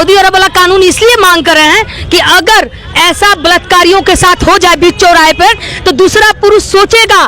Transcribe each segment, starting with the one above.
Saudi अरब वाला कानून इसलिए मांग कर रहे हैं कि अगर ऐसा बलात्कारियों के साथ हो जाए बीच चौराहे पर, तो दूसरा पुरुष सोचेगा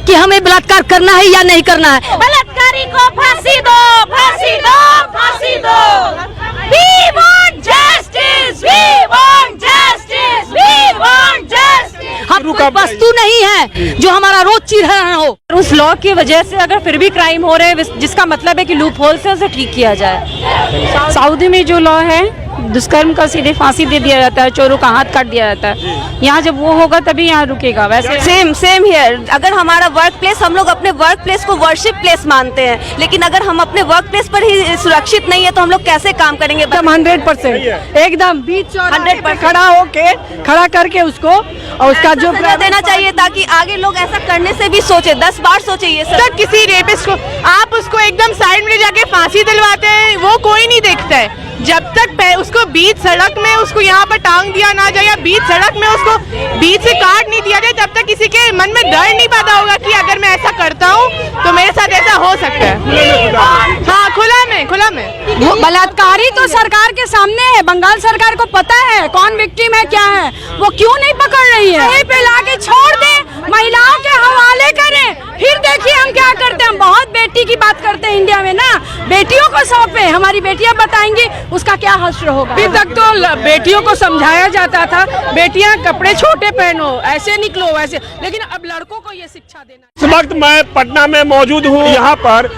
कि हमें बलात्कार करना है या नहीं करना है। बलात्कारी को फांसी दो, फांसी दो, फांसी दो। We want justice, we want justice, we want justice। हम कोई वस्तु नहीं है जो हमारा रोज चिढ़ाना हो। उस लॉ की वजह से अगर फिर भी क्राइम हो रहे हैं, जिसका मतलब है कि लूप होल से उसे ठीक किया जाए। सऊदी में जो लॉ है, दुष्कर्म का सीधे फांसी दे दिया जाता है, चोरों का हाथ काट दिया जाता है। यहाँ जब वो होगा तभी यहाँ रुकेगा। वैसे सेम हियर। अगर हमारा वर्क प्लेस, हम लोग अपने वर्क प्लेस को वर्शिप प्लेस मानते हैं, लेकिन अगर हम अपने वर्क प्लेस पर ही सुरक्षित नहीं है तो हम लोग कैसे काम करेंगे? 100% एकदम बीच 100% खड़ा करके उसको, और उसका जो सजा देना चाहिए ताकि आगे लोग ऐसा करने से भी सोचे, 10 बार सोचे। ये सब किसी रेपिस्ट को आप उसको एकदम साइड में जाके फांसी दिलवाते हैं, वो कोई नहीं देखता है। जब तक उसको बीच सड़क में उसको यहाँ पर टांग दिया ना जाए या बीच सड़क में उसको बीच से काट नहीं दिया जाए, तब तक किसी के मन में डर नहीं पैदा होगा कि अगर मैं ऐसा करता हूँ तो मेरे साथ ऐसा हो सकता है। हाँ, खुला में। बलात्कारी तो सरकार के सामने है। बंगाल सरकार को पता है कौन विक्टिम है, क्या है, वो क्यों नहीं पकड़ रही है? यहीं पे लाके छोड़ दे, महिलाओं के हवाले करें, फिर देखिए हम क्या करते हैं। हम बहुत बेटी की बात करते हैं इंडिया में ना, बेटियों को सौंपे, हमारी बेटियां बताएंगी उसका क्या हश्र होगा। अभी तक तो बेटियों को समझाया जाता था, बेटियां कपड़े छोटे पहनो, ऐसे निकलो वैसे, लेकिन अब लड़कों को ये शिक्षा देना। इस वक्त मैं पटना में मौजूद हूँ। यहाँ पर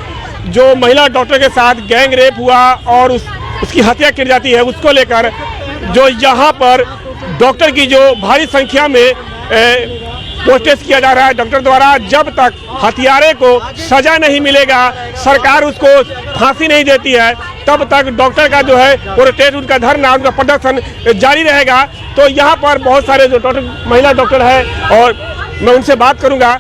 जो महिला डॉक्टर के साथ गैंग रेप हुआ और उसकी हत्या की जाती है, उसको लेकर जो यहाँ पर डॉक्टर की जो भारी संख्या में प्रोटेस्ट किया जा रहा है डॉक्टर द्वारा। जब तक हत्यारे को सजा नहीं मिलेगा, सरकार उसको फांसी नहीं देती है, तब तक डॉक्टर का जो है प्रोटेस्ट, उनका धरना, उनका प्रदर्शन जारी रहेगा। तो यहाँ पर बहुत सारे जो महिला डॉक्टर है और मैं उनसे बात करूँगा।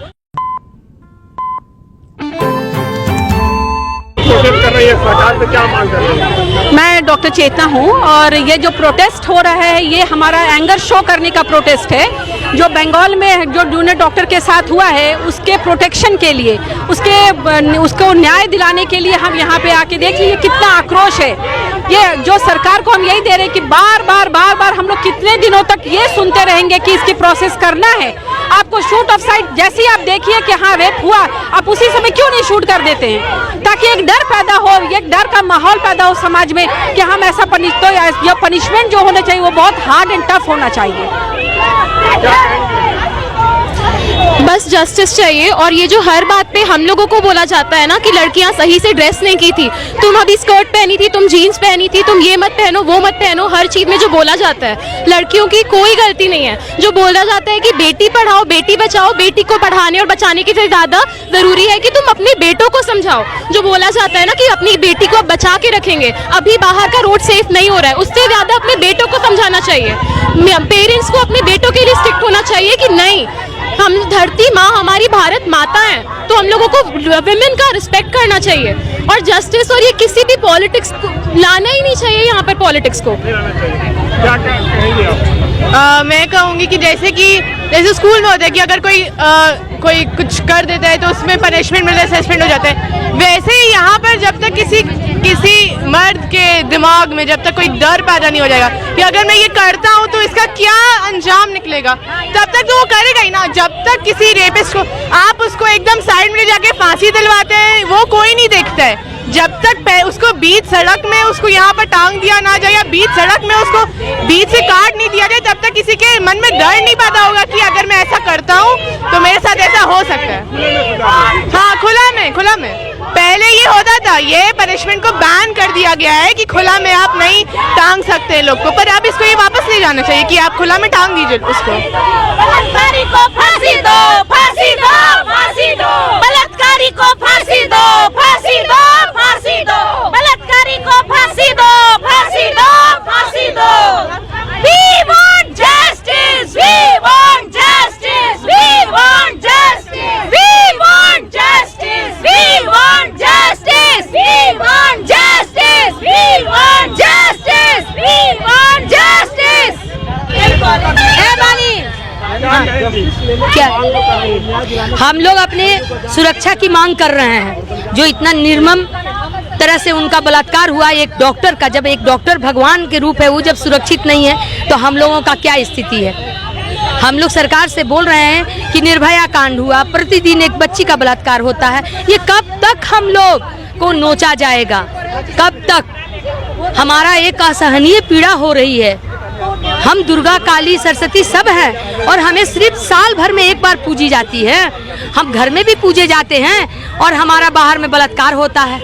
प्रोटेस्ट कर रही है, सरकार से क्या मांग कर रही है? मैं डॉक्टर चेतना हूँ और ये जो प्रोटेस्ट हो रहा है ये हमारा एंगर शो करने का प्रोटेस्ट है। जो बंगाल में जो जूनियर डॉक्टर के साथ हुआ है उसके प्रोटेक्शन के लिए, उसको न्याय दिलाने के लिए हम यहाँ पे आके देख लीजिए कितना आक्रोश है। ये जो सरकार को हम यही दे रहे हैं कि बार बार हम लोग कितने दिनों तक ये सुनते रहेंगे कि इसकी प्रोसेस करना है। आपको शूट ऑफ साइट जैसे ही आप देखिए कि हाँ रेप हुआ, आप उसी समय क्यों नहीं शूट कर देते हैं, ताकि एक डर पैदा हो, एक डर का माहौल पैदा हो समाज में कि हम ऐसा पनिशमेंट जो होना चाहिए वो बहुत हार्ड एंड टफ होना चाहिए। बस जस्टिस चाहिए। और ये जो हर बात पे हम लोगों को बोला जाता है ना कि लड़कियां सही से ड्रेस नहीं की थी, तुम अभी स्कर्ट पहनी थी, तुम जीन्स पहनी थी, तुम ये मत पहनो, वो मत पहनो, हर चीज में जो बोला जाता है लड़कियों की कोई गलती नहीं है। जो बोला जाता है कि बेटी पढ़ाओ बेटी बचाओ, बेटी को पढ़ाने और बचाने की ज्यादा जरूरी है कि तुम अपने बेटों को समझाओ। जो बोला जाता है ना कि अपनी बेटी को बचा के रखेंगे, अभी बाहर का रोड सेफ नहीं हो रहा है, उससे ज्यादा अपने बेटों को समझाना चाहिए। पेरेंट्स को अपने बेटों के लिए स्ट्रिक्ट होना चाहिए कि नहीं, हम धरती माँ हमारी भारत माता है, तो हम लोगों को विमेन का रिस्पेक्ट करना चाहिए और जस्टिस। और ये किसी भी पॉलिटिक्स को लाना ही नहीं चाहिए यहाँ पर, पॉलिटिक्स को। मैं कहूँगी कि जैसे स्कूल में होता है कि अगर कोई कुछ कर देता है तो उसमें पनिशमेंट मिलता है, सस्पेंड हो जाता है, वैसे ही यहाँ पर जब तक किसी मर्द के दिमाग में जब तक कोई डर पैदा नहीं हो जाएगा कि अगर मैं ये करता हूँ तो इसका क्या अंजाम निकलेगा, तब तक तो वो करेगा ही ना। जब तक किसी रेपिस्ट को आप उसको एकदम साइड में जाके फांसी दिलवाते हैं, वो कोई नहीं देखता है। जब तक उसको बीच सड़क में उसको यहाँ पर टांग दिया ना जाए या बीच सड़क में उसको बीच से काट नहीं दिया जाए, तब तक किसी के मन में डर नहीं पैदा होगा कि अगर मैं ऐसा करता हूँ तो मेरे साथ ऐसा हो सकता है। हाँ, खुला में। पहले ये होता था, ये पनिशमेंट को बैन कर दिया गया है कि खुला में आप नहीं टांग सकते लोग को, पर अब इसको ये वापस ले जाना चाहिए कि आप खुला में टांग दीजिए उसको। बलात्कारी को फांसी दो, फांसी दो, फांसी दो। बलात्कारी को फांसी दो, फांसी दो, फांसी दो। बलात्कारी को फांसी दो, फांसी दो, फांसी दो। We want justice, we want justice, we want justice, we want justice, we want justice, we want justice, we want justice, we want justice। क्या हम लोग अपने सुरक्षा की मांग कर रहे हैं। जो इतना निर्मम तरह से उनका बलात्कार हुआ एक डॉक्टर का, जब एक डॉक्टर भगवान के रूप है, वो जब सुरक्षित नहीं है तो हम लोगों का क्या स्थिति है। हम लोग सरकार से बोल रहे हैं कि निर्भया कांड हुआ, प्रतिदिन एक बच्ची का बलात्कार होता है, ये कब तक हम लोग को नोचा जाएगा, कब तक। हमारा एक असहनीय पीड़ा हो रही है। हम दुर्गा काली सरस्वती सब हैं और हमें सिर्फ साल भर में एक बार पूजी जाती है। हम घर में भी पूजे जाते हैं और हमारा बाहर में बलात्कार होता है।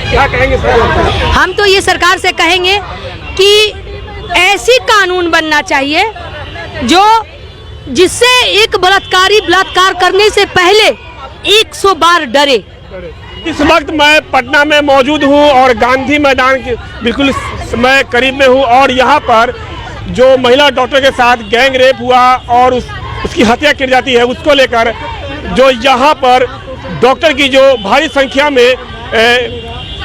क्या कहेंगे सर? हम तो ये सरकार से कहेंगे कि ऐसी कानून बनना चाहिए जो जिससे एक बलात्कारी बलात्कार करने से पहले 100 बार डरे। इस वक्त मैं पटना में मौजूद हूं और गांधी मैदान के बिल्कुल मैं करीब में हूं और यहां पर जो महिला डॉक्टर के साथ गैंग रेप हुआ और उसकी हत्या की जाती है, उसको लेकर जो यहां पर डॉक्टर की जो भारी संख्या में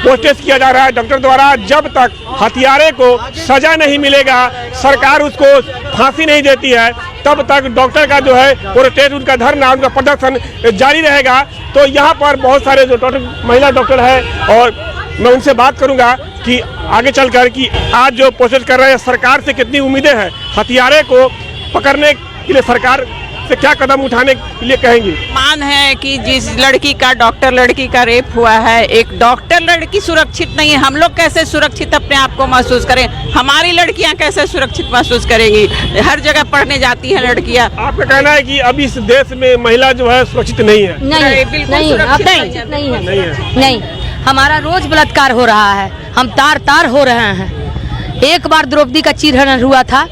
प्रोटेस्ट किया जा रहा है डॉक्टर द्वारा। जब तक हत्यारे को सजा नहीं मिलेगा, सरकार उसको फांसी नहीं देती है, तब तक डॉक्टर का जो है प्रोटेस्ट, उनका धरना, उनका प्रदर्शन जारी रहेगा। तो यहाँ पर बहुत सारे जो डॉक्टर महिला डॉक्टर हैं और मैं उनसे बात करूंगा कि आगे चलकर कि आज जो प्रोटेस्ट कर रहे हैं सरकार से कितनी उम्मीदें हैं, हत्यारे को पकड़ने के लिए सरकार से क्या कदम उठाने के लिए कहेंगी। मान है कि जिस लड़की का डॉक्टर लड़की का रेप हुआ है, एक डॉक्टर लड़की सुरक्षित नहीं है, हम लोग कैसे सुरक्षित अपने आप को महसूस करें, हमारी लड़कियां कैसे सुरक्षित महसूस करेंगी। हर जगह पढ़ने जाती हैं लड़कियां। आपका कहना है कि अभी इस देश में महिला जो है सुरक्षित नहीं है? नहीं, बिल्कुल नहीं, सुरक्षित नहीं है, नहीं है। नहीं। हमारा रोज बलात्कार हो रहा है, हम तार तार हो रहे हैं। एक बार द्रौपदी का चीरहरण हुआ था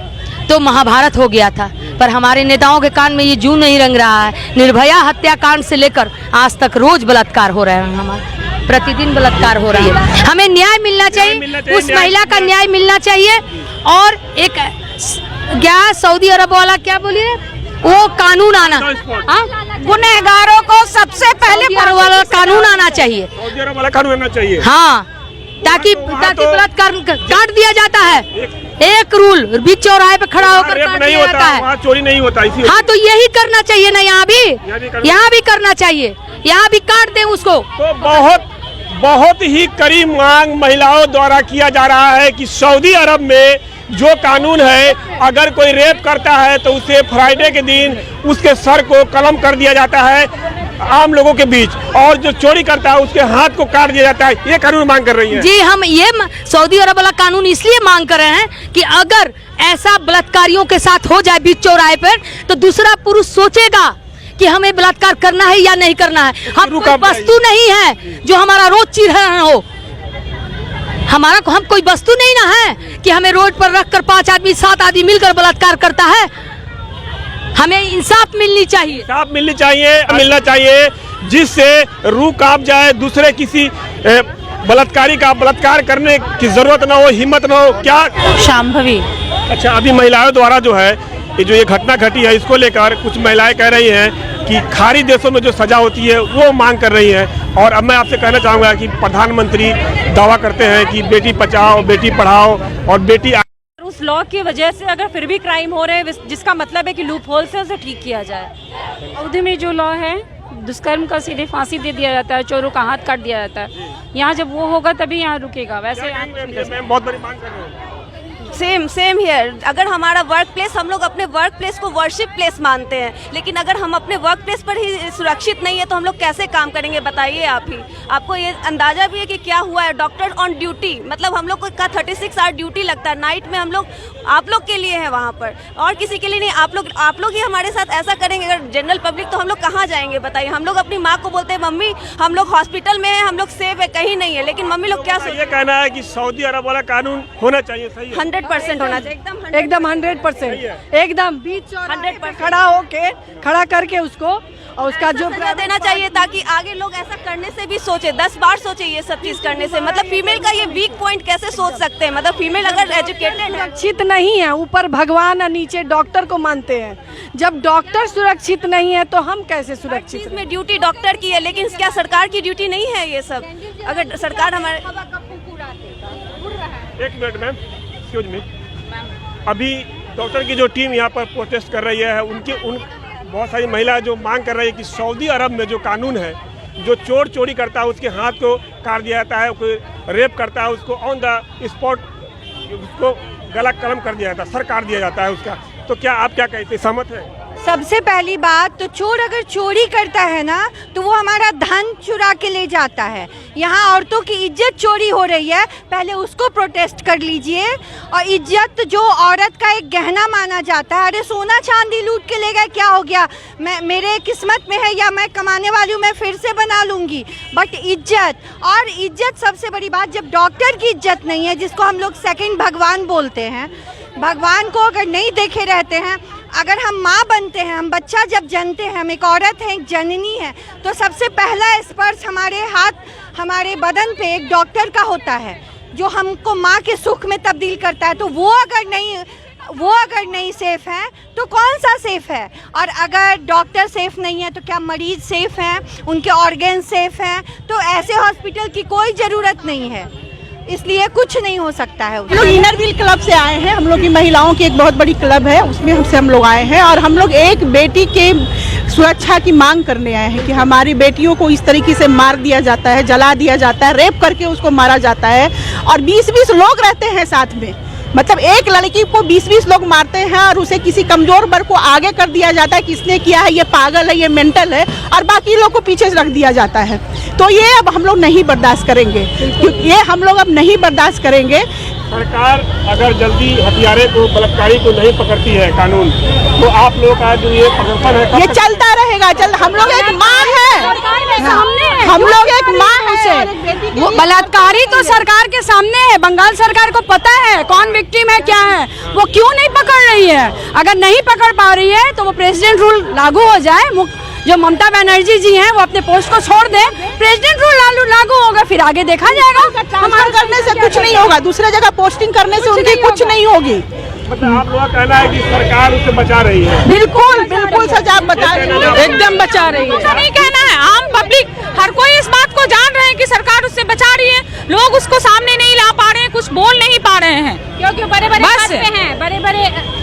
तो महाभारत हो गया था, पर हमारे नेताओं के कान में ये जूं नहीं रंग रहा है। निर्भया हत्याकांड से लेकर आज तक रोज बलात्कार हो रहे हैं, हमारे प्रतिदिन बलात्कार हो रही है। हमें न्याय मिलना चाहिए, उस महिला का न्याय मिलना चाहिए। और एक क्या सऊदी अरब वाला क्या बोलिए, वो कानून आना, गुनहगारों को सबसे पहले वाला कानून आना चाहिए, वाला कानून आना चाहिए। हाँ, ताकि बलात्कार काट दिया जाता है। एक रूल बीच चौराहे पे खड़ा होकर काट नहीं दिया होता जाता है, वहाँ चोरी नहीं होता। इसी हाँ, तो यही करना चाहिए ना, यहाँ भी करना चाहिए, यहाँ भी काट दे उसको। तो बहुत ही कड़ी मांग महिलाओं द्वारा किया जा रहा है कि सऊदी अरब में जो कानून है, अगर कोई रेप करता है तो उसे फ्राइडे के दिन उसके सर को कलम कर दिया जाता है आम लोगों के बीच, और जो चोरी करता है उसके हाथ को काट दिया जाता है। ये कानून मांग कर रही है। जी, हम ये सऊदी अरब वाला कानून इसलिए मांग कर रहे हैं कि अगर ऐसा बलात्कारियों के साथ हो जाए बीच चौराहे पर, तो दूसरा पुरुष सोचेगा कि हमें बलात्कार करना है या नहीं करना है। हम कोई वस्तु नहीं है जो हमारा रोज चीरहरण हो, हम कोई वस्तु नहीं ना है कि हमें रोड पर रखकर 5 आदमी 7 आदमी मिलकर बलात्कार करता है। हमें इंसाफ मिलनी चाहिए, मिलना चाहिए, जिससे रूह कांप जाए, दूसरे किसी बलात्कारी का बलात्कार करने की जरूरत ना हो, हिम्मत ना हो। क्या शांभवी? अच्छा, अभी महिलाओं द्वारा जो है ये घटना घटी है, इसको लेकर कुछ महिलाएं कह रही हैं कि खाड़ी देशों में जो सजा होती है वो मांग कर रही हैं। और अब मैं आपसे कहना चाहूँगा कि प्रधानमंत्री दावा करते हैं कि बेटी बचाओ, बेटी पढ़ाओ और बेटी। उस लॉ की वजह से अगर फिर भी क्राइम हो रहे हैं, जिसका मतलब है कि लूप होल से उसे ठीक किया जाए। सऊदी में जो लॉ है, दुष्कर्म का सीधे फांसी दे दिया जाता है, चोरों का हाथ काट दिया जाता है। यहाँ जब वो होगा तभी यहाँ रुकेगा, वैसे बहुत बड़ी मांग कर रहे हैं। Same here. अगर हमारा वर्क प्लेस, हम लोग अपने वर्क प्लेस को वर्शिप प्लेस मानते हैं, लेकिन अगर हम अपने वर्क प्लेस पर ही सुरक्षित नहीं है तो हम लोग कैसे काम करेंगे, बताइए आप ही। आपको ये अंदाजा भी है कि क्या हुआ है। डॉक्टर ऑन ड्यूटी, मतलब हम लोग का 36 आवर ड्यूटी लगता है नाइट में। हम लोग आप लोग के लिए है वहाँ पर, और किसी के लिए नहीं। आप लोग ही हमारे साथ ऐसा करेंगे अगर जनरल पब्लिक, तो हम लोग कहाँ जाएंगे बताइए। हम लोग अपनी माँ को बोलते हैं मम्मी हम लोग हॉस्पिटल में हैं, हम लोग सेफ है, कहीं नहीं है, लेकिन मम्मी लोग क्या ये कहना है कि सऊदी अरब वाला कानून होना चाहिए। सही है, 100% होना चाहिए, एकदम 100%, एकदम बीच 100% खड़ा करके उसको, और उसका जो सजा देना चाहिए ताकि आगे लोग ऐसा करने से भी सोचे, 10 बार सोचे ये सब चीज करने से। मतलब फीमेल का ये वीक पॉइंट कैसे सोच सकते हैं। मतलब फीमेल अगर एजुकेटेड है, सुरक्षित नहीं है, ऊपर भगवान और नीचे डॉक्टर को मानते हैं। जब डॉक्टर सुरक्षित नहीं है तो हम कैसे सुरक्षित? में ड्यूटी डॉक्टर की है, लेकिन क्या सरकार की ड्यूटी नहीं है ये सब? अगर सरकार हमारे। एक मिनट मैम, एक्सक्यूज मी। अभी डॉक्टर की जो टीम यहाँ पर प्रोटेस्ट कर रही है, उन बहुत सारी महिला जो मांग कर रही है कि सऊदी अरब में जो कानून है, जो चोरी करता है उसके हाथ को बलात्कार दिया जाता है, कोई रेप करता है उसको ऑन द स्पॉट उसको गला कलम कर दिया जाता है, सरकार दिया जाता है उसका। तो क्या आप क्या कहते, सहमत है? सबसे पहली बात तो चोर अगर चोरी करता है ना तो वो हमारा धन चुरा के ले जाता है। यहाँ औरतों की इज्जत चोरी हो रही है, पहले उसको प्रोटेस्ट कर लीजिए। और इज्जत जो औरत का एक गहना माना जाता है, अरे सोना चांदी लूट के ले गए, क्या हो गया, मैं मेरे किस्मत में है या मैं कमाने वाली हूँ, मैं फिर से बना लूँगी। बट इज्जत, और इज्जत सबसे बड़ी बात, जब डॉक्टर की इज्जत नहीं है, जिसको हम लोग सेकंड भगवान बोलते हैं, भगवान को अगर नहीं देखे रहते हैं, अगर हम माँ बनते हैं, हम बच्चा जब जनते हैं, हम एक औरत हैं, एक जननी है, तो सबसे पहला स्पर्श हमारे हाथ, हमारे बदन पे एक डॉक्टर का होता है, जो हमको माँ के सुख में तब्दील करता है। तो वो अगर नहीं सेफ है तो कौन सा सेफ है? और अगर डॉक्टर सेफ नहीं है तो क्या मरीज सेफ हैं, उनके ऑर्गन सेफ हैं? तो ऐसे हॉस्पिटल की कोई ज़रूरत नहीं है, इसलिए कुछ नहीं हो सकता है। हम लोग इनर व्हील क्लब से आए हैं, हम लोग की महिलाओं की एक बहुत बड़ी क्लब है, उसमें हम लोग आए हैं और हम लोग एक बेटी के सुरक्षा की मांग करने आए हैं कि हमारी बेटियों को इस तरीके से मार दिया जाता है, जला दिया जाता है, रेप करके उसको मारा जाता है और 20-20 लोग रहते हैं साथ में। मतलब एक लड़की को 20-20 लोग मारते हैं और उसे किसी कमजोर वर्ग को आगे कर दिया जाता है, किसने किया है, ये पागल है, ये मेंटल है, और बाकी लोग को पीछे रख दिया जाता है। तो ये अब हम लोग नहीं बर्दाश्त करेंगे, क्योंकि ये हम लोग अब नहीं बर्दाश्त करेंगे। सरकार अगर जल्दी हथियारे को, बलात्कारी को नहीं पकड़ती है कानून, तो आप लोग का जो ये प्रदर्शन है ये चलता रहेगा। हम लोग एक माँ है, हम लोग एक माँ है। वो बलात्कारी तो सरकार के सामने है, बंगाल सरकार को पता है कौन विक्टिम है, क्या है, वो क्यों नहीं पकड़ रही है? अगर नहीं पकड़ पा रही है तो वो प्रेसिडेंट रूल लागू हो जाए, जो ममता बनर्जी जी हैं वो अपने पोस्ट को छोड़ दें, प्रेसिडेंट रूल लागू होगा, फिर आगे देखा जाएगा। हमारे करने से कुछ नहीं होगा, दूसरे जगह पोस्टिंग करने से उनकी कुछ नहीं होगी। मतलब आप लोग का कहना है कि सरकार उसे बचा रही है? बिल्कुल बिल्कुल सजा बचा रही है, एकदम बचा रही है। नहीं कहना है, आम पब्लिक हर कोई इस बात को जान रहे हैं कि सरकार उससे बचा रही है, लोग उसको सामने नहीं ला पा रहे हैं, कुछ बोल नहीं पा रहे हैं, क्योंकि बड़े बड़े पद पे हैं,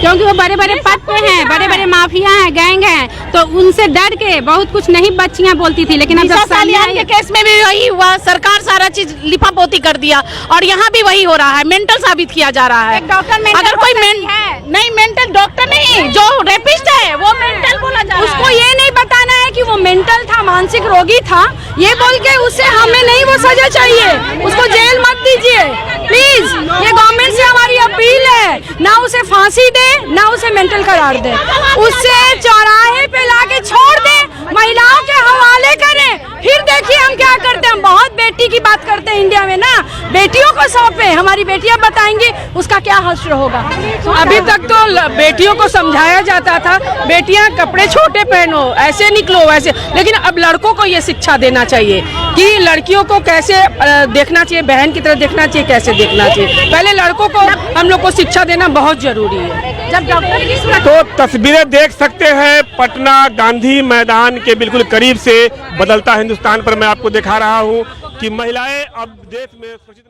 क्योंकि वो बड़े बड़े पद पे हैं, बड़े बड़े माफिया हैं, गैंग हैं, तो उनसे डर के बहुत कुछ नहीं बच्चियां बोलती थी। लेकिन अब जब सालियान के केस में भी वही हुआ, सरकार सारा चीज लिपापोती कर दिया और यहाँ भी वही हो रहा है, मेंटल साबित किया जा रहा है। अगर कोई नहीं, मेंटल डॉक्टर नहीं, जो रेपिस्ट है वो मेंटल बोला जा रहा है। उसको ये नहीं बताना है कि वो मेंटल था, मानसिक रोगी था, ये बोल के उससे हमें नहीं वो सजा चाहिए, उसको जेल मत दीजिए प्लीज। ये गवर्नमेंट से हमारी अपील है, ना उसे फांसी दे, ना उसे मेंटल करार दे, उससे चौराहे पे लाके छोड़ दे, महिलाओं के हवाले करें, फिर देखिए हम क्या करते हैं। हम बहुत बेटी की बात करते हैं इंडिया में ना, बेटियों को सौंपे, हमारी बेटियां बताएंगी उसका क्या हश्र होगा। अभी तक तो बेटियों को समझाया जाता था, बेटियां कपड़े छोटे पहनो, ऐसे निकलो वैसे, लेकिन अब लड़कों को ये शिक्षा देना चाहिए कि लड़कियों को कैसे देखना चाहिए, बहन की तरह देखना चाहिए, कैसे देखना चाहिए। पहले लड़कों को हम लोग को शिक्षा देना बहुत जरूरी है। जब डॉक्टर की तो तस्वीरें देख सकते हैं पटना गांधी मैदान के बिल्कुल करीब से बदलता हिंदुस्तान पर मैं आपको दिखा रहा हूं कि महिलाएं अब देश में सुरक्षित